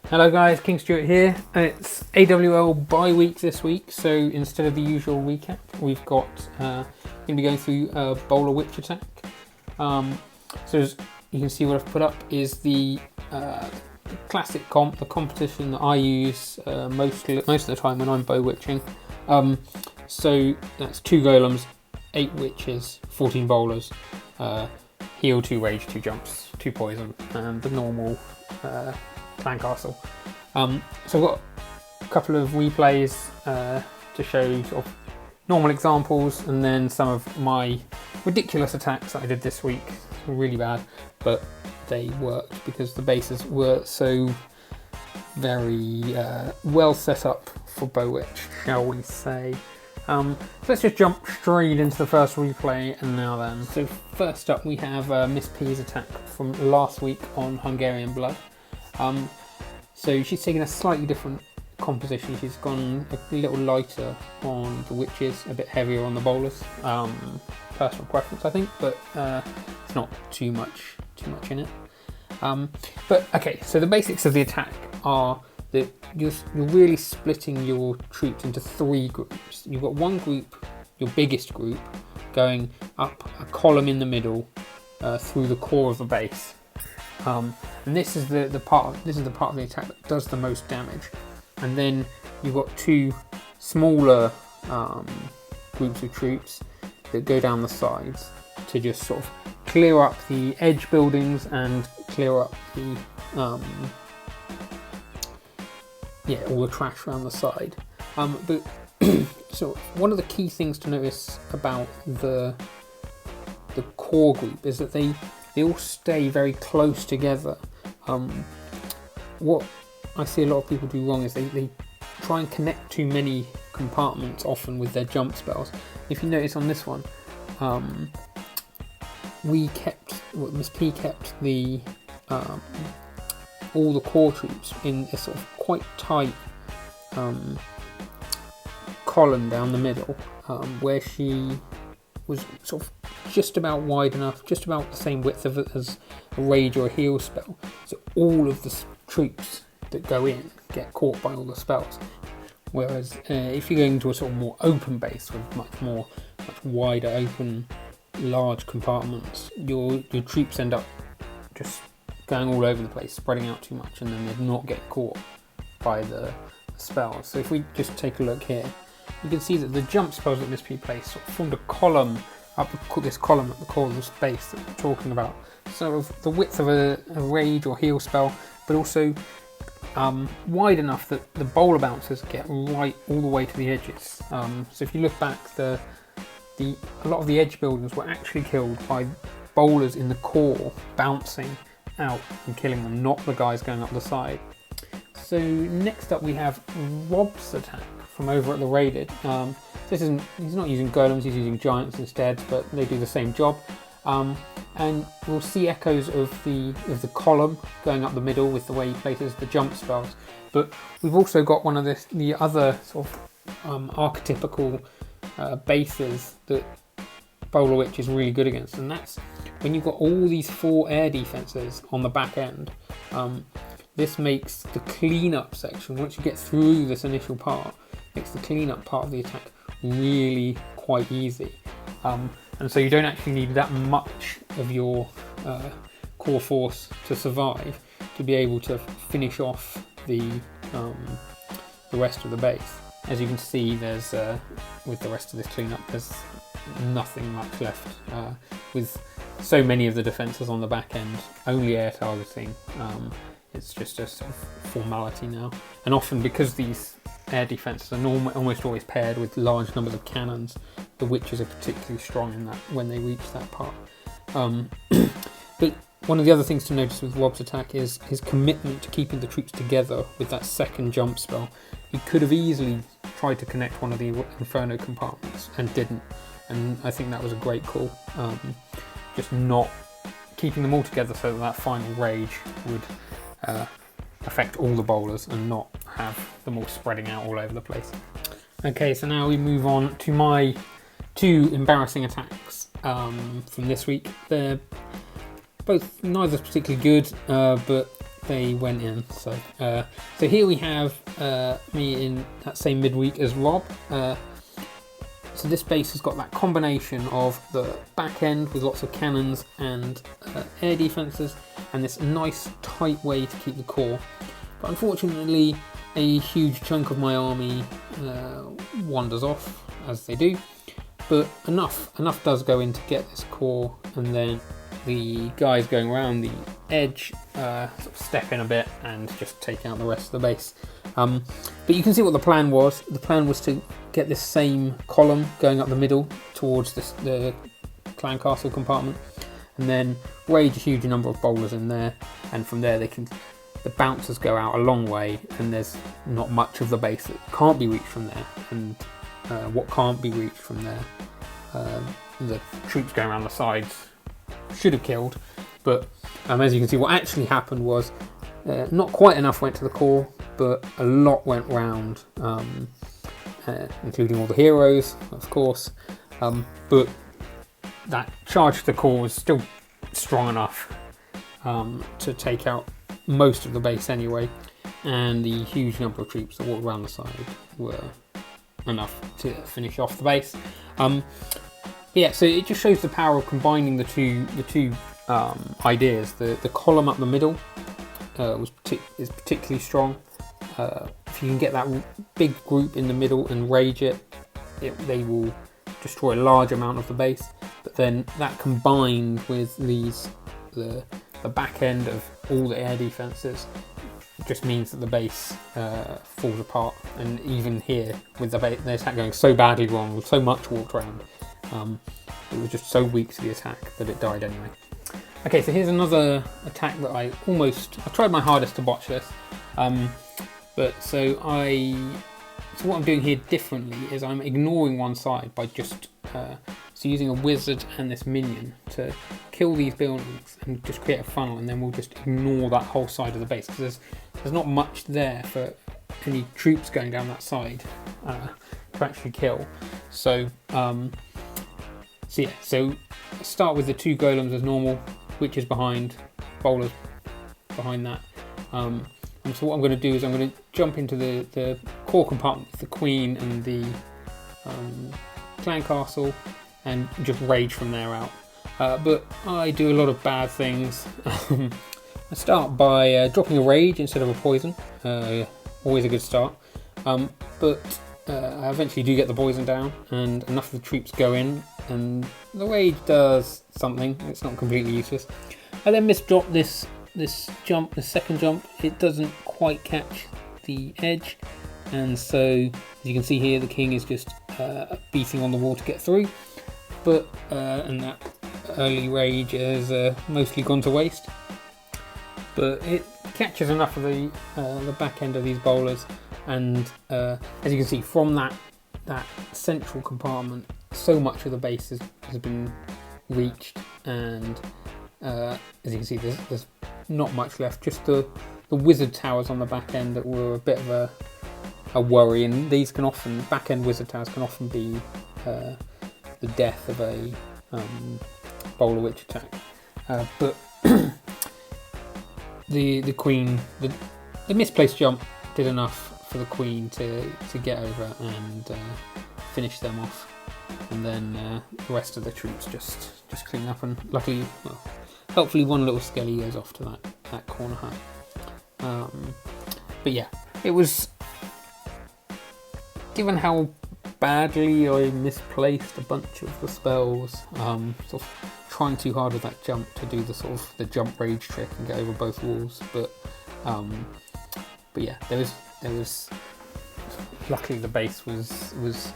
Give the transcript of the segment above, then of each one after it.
Hello guys, King Stuart here. It's AWL bye week this week, so instead of the usual recap, we've got going to be going through bowler which attack. So as you can see, what I've put up is the classic the competition that I use most of the time when I'm bow witching. So that's 2 golems, 8 witches, 14 bowlers, heal, 2 rage, 2 jumps, 2 poison, and the normal clan castle. So I've got a couple of replays to show sort of normal examples, and then some of my ridiculous attacks that I did this week. Really bad, but they worked because the bases were so very well set up for bow witch, shall we say. So let's just jump straight into the first replay and now then. So first up we have Miss P's attack from last week on Hungarian Blood. So she's taken a slightly different composition. She's gone a little lighter on the witches, a bit heavier on the bowlers. Personal preference, I think, but it's not too much in it. But okay, so the basics of the attack are that you're really splitting your troops into 3 groups. You've got one group, your biggest group, going up a column in the middle through the core of the base. And this is the part of the attack that does the most damage. And then you've got 2 smaller groups of troops that go down the sides to just sort of clear up the edge buildings and clear up the all the trash around the side. But so one of the key things to notice about the core group is that they all stay very close together. What I see a lot of people do wrong is they try and connect too many compartments often with their jump spells. If you notice on this one, Miss P kept the all the core troops in a sort of quite tight column down the middle, where she was sort of just about wide enough, just about the same width as a rage or a heal spell. So all of the troops that go in get caught by all the spells. Whereas if you're going to a sort of more open base with much wider open, large compartments, your troops end up just going all over the place, spreading out too much, and then they're not get caught by the spells. So if we just take a look here, you can see that the jump spells that Miss P placed sort of formed a column up this column at the core of the space that we're talking about. Sort of the width of a rage or heal spell, but also wide enough that the bowler bouncers get right all the way to the edges. So if you look back, a lot of the edge buildings were actually killed by bowlers in the core bouncing out and killing them, not the guys going up the side. So next up we have Rob's attack from over at the Raided. He's not using golems, he's using giants instead, but they do the same job. And we'll see echoes of the column going up the middle with the way he places the jump spells. But we've also got one of the other sort of archetypical bases that Bowler Witch is really good against, and that's when you've got all these 4 air defenses on the back end. This makes the cleanup section, once you get through this initial part, makes the cleanup part of the attack really quite easy. And so you don't actually need that much of your core force to survive to be able to finish off the rest of the base. As you can see, there's with the rest of this cleanup, there's nothing much left. With so many of the defences on the back end, only air targeting, it's just a sort of formality now. And often, because these air defences are almost always paired with large numbers of cannons, the witches are particularly strong in that when they reach that part. But one of the other things to notice with Rob's attack is his commitment to keeping the troops together with that second jump spell. He could have easily tried to connect one of the Inferno compartments and didn't, and I think that was a great call. Just not keeping them all together so that final rage would affect all the bowlers and not have them all spreading out all over the place. Okay, so now we move on to my 2 embarrassing attacks from this week. They're both neither particularly good, but they went in. So so here we have me in that same midweek as Rob. So this base has got that combination of the back end with lots of cannons and air defences, and this nice tight way to keep the core. But unfortunately, a huge chunk of my army wanders off, as they do. But enough does go in to get this core, and then the guys going around the edge sort of step in a bit and just take out the rest of the base. But you can see what the plan was. The plan was to get this same column going up the middle towards the clan castle compartment, and then rage a huge number of bowlers in there, and from there the bouncers go out a long way, and there's not much of the base that can't be reached from there. And what can't be reached from there, the troops going around the sides should have killed. But as you can see, what actually happened was not quite enough went to the core, but a lot went round, including all the heroes, of course. But that charge to the core was still strong enough to take out most of the base anyway, and the huge number of troops that walked around the side were enough to finish off the base. Yeah, so it just shows the power of combining the two ideas. The column up the middle is particularly strong. If you can get that big group in the middle and rage it, they will destroy a large amount of the base. But then that combined with the back end of all the air defenses just means that the base falls apart. And even here, with the attack going so badly wrong, with so much walked around, it was just so weak to the attack that it died anyway. Okay, so here's another attack that I tried my hardest to botch this. So what I'm doing here differently is I'm ignoring one side by just using a wizard and this minion to kill these buildings and just create a funnel, and then we'll just ignore that whole side of the base, because there's not much there for any troops going down that side to actually kill. So start with the two golems as normal, witches behind, bowlers behind that. And so what I'm going to do is I'm going to jump into the core compartment with the queen and the clan castle and just rage from there out. But I do a lot of bad things. I start by dropping a rage instead of a poison. Always a good start. But I eventually do get the poison down, and enough of the troops go in, and the rage does something. It's not completely useless. I then misdrop this second jump. It doesn't quite catch the edge, and so as you can see here, the king is just beating on the wall to get through. But and that early rage has mostly gone to waste. But it catches enough of the back end of these bowlers, and as you can see from that central compartment, so much of the base has been reached, and as you can see, there's not much left. Just the wizard towers on the back end that were a bit of a worry, and these can often, back end wizard towers can often be the death of a bowler witch attack. But the queen, the misplaced jump did enough for the queen to get over and finish them off, and then the rest of the troops just clean up, and luckily, well, hopefully one little skelly goes off to that corner hut. But yeah, it was, given how badly I misplaced a bunch of the spells, sort of trying too hard with that jump to do the jump rage trick and get over both walls. But yeah, there was luckily the base was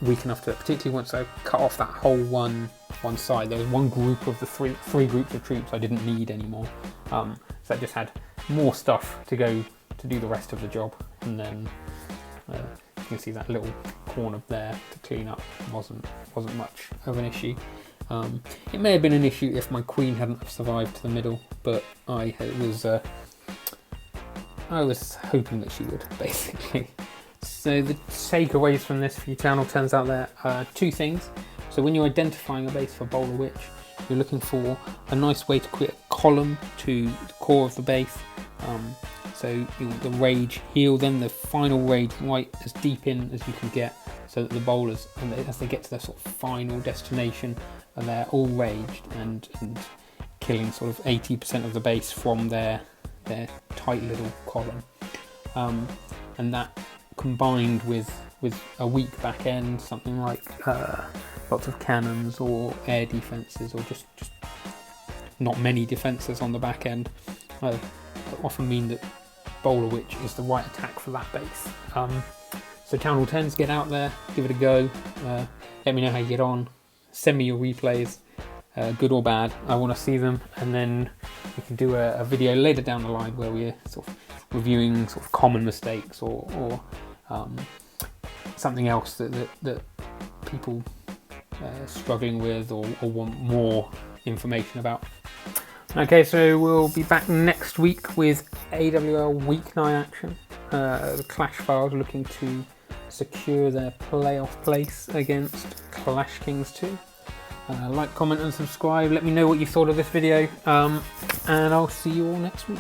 weak enough to, particularly once I cut off that whole one side, there was one group of the three groups of troops I didn't need anymore. So I just had more stuff to go to do the rest of the job, and then you can see that little corner there to clean up wasn't much of an issue. It may have been an issue if my queen hadn't survived to the middle, but I was hoping that she would, basically. So the takeaways from this for your channel, turns out there are two things. So when you're identifying a base for Bowler Witch, you're looking for a nice way to create a column to the core of the base. So the rage heal, then the final rage right as deep in as you can get, so that the bowlers, as they get to their sort of final destination, they're all raged and killing sort of 80% of the base from their tight little column. And that combined with a weak back end, something like lots of cannons or air defences, or just not many defences on the back end, often mean that Bowler Witch is the right attack for that base. So Town Hall 10s, get out there, give it a go, let me know how you get on, send me your replays, good or bad, I want to see them, and then we can do a video later down the line where we're sort of reviewing sort of common mistakes or something else that people are struggling with or want more information about. Okay, so we'll be back next week with AWL weeknight action. The Clash Files looking to secure their playoff place against Clash Kings 2. Like, comment and subscribe. Let me know what you thought of this video, and I'll see you all next week.